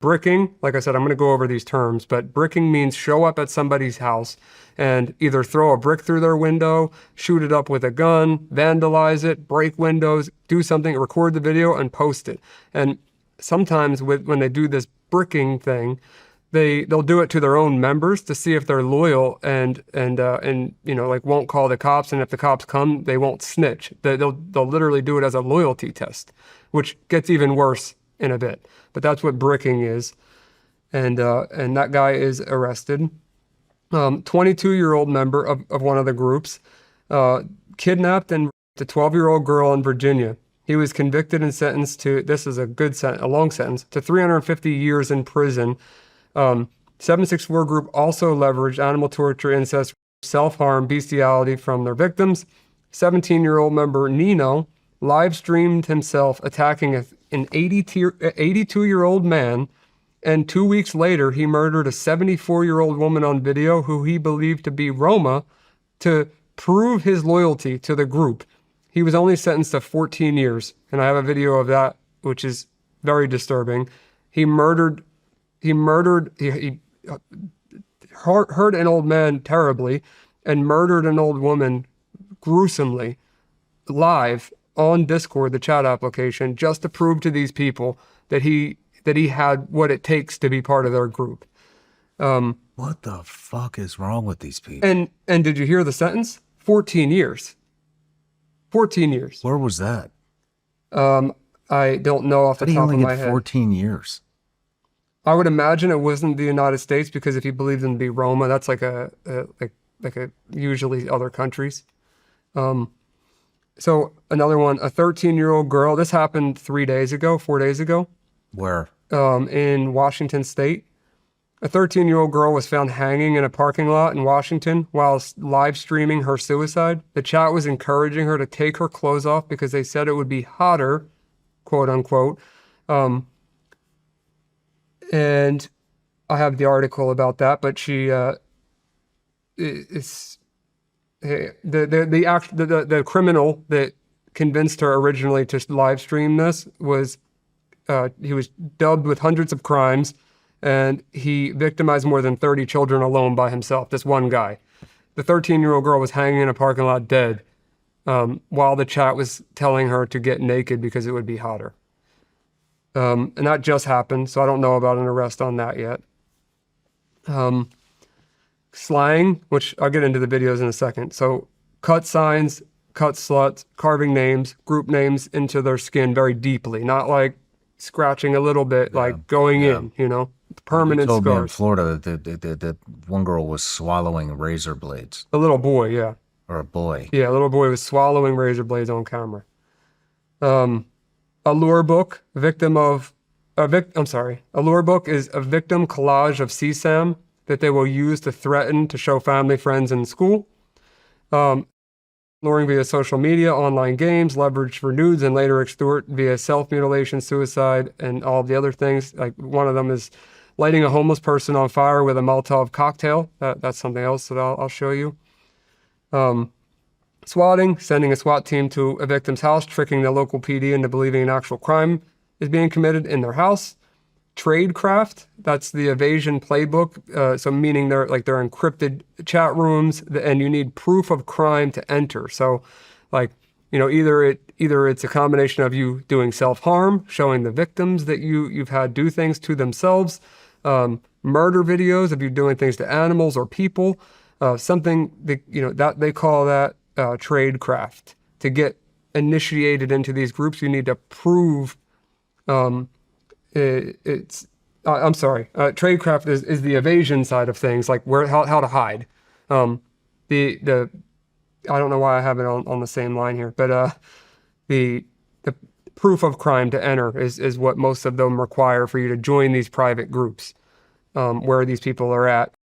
Bricking, like I said, I'm going to go over these terms, but bricking means show up at somebody's house and either throw a brick through their window, shoot it up with a gun, vandalize it, break windows, do something, record the video, and post it. And sometimes when they do this bricking thing, they'll do it to their own members to see if they're loyal and like won't call the cops, and if the cops come, they won't snitch. They'll literally do it as a loyalty test, which gets even worse in a bit. But that's what bricking is, and that guy is arrested. 22-year-old member of one of the groups kidnapped and raped a 12-year-old girl in Virginia. He was convicted and sentenced to, this is a long sentence, to 350 years in prison. 764 group also leveraged animal torture, incest, self-harm, bestiality from their victims. 17-year-old member Nino live streamed himself attacking an 82-year-old man, and 2 weeks later he murdered a 74-year-old woman on video who he believed to be Roma to prove his loyalty to the group. He was only sentenced to 14 years, and I have a video of that, which is very disturbing. He hurt an old man terribly and murdered an old woman gruesomely live on Discord, the chat application, just to prove to these people that he had what it takes to be part of their group. What the fuck is wrong with these people? And did you hear the sentence? 14 years. 14 years. Where was that? I don't know off the top of my head. 14 years. I would imagine it wasn't the United States, because if you believe them to be Roma, that's like a usually other countries. So another one, a 13-year-old girl. This happened 4 days ago. Where? In Washington State. A 13-year-old girl was found hanging in a parking lot in Washington while live streaming her suicide. The chat was encouraging her to take her clothes off because they said it would be hotter, quote unquote. And I have the article about that, but the criminal that convinced her originally to live stream this was he was dubbed with hundreds of crimes, and he victimized more than 30 children alone by himself. This one guy. The 13-year-old girl was hanging in a parking lot dead, while the chat was telling her to get naked because it would be hotter. And that just happened, so I don't know about an arrest on that yet. Slang, which I'll get into the videos in a second. So cut signs, cut sluts, carving names, group names into their skin very deeply, not like scratching a little bit, like going in, permanent scars. Me in Florida that one girl was swallowing razor blades. A little boy, yeah. Or a boy. Yeah, a little boy was swallowing razor blades on camera. Allure book, Allure book is a victim collage of CSAM that they will use to threaten to show family, friends, and school. Luring via social media, online games, leverage for nudes, and later extort via self-mutilation, suicide, and all of the other things. Like one of them is lighting a homeless person on fire with a Molotov cocktail. That's something else that I'll show you. Swatting, sending a SWAT team to a victim's house, tricking the local PD into believing an actual crime is being committed in their house. Tradecraft, that's the evasion playbook. So meaning they're encrypted chat rooms, and you need proof of crime to enter. So either it's a combination of you doing self-harm, showing the victims that you've had do things to themselves, murder videos of you doing things to animals or people, something that they call that tradecraft. To get initiated into these groups, you need to prove tradecraft is the evasion side of things, like how to hide. I don't know why I have it on the same line here, but the proof of crime to enter is what most of them require for you to join these private groups, where these people are at.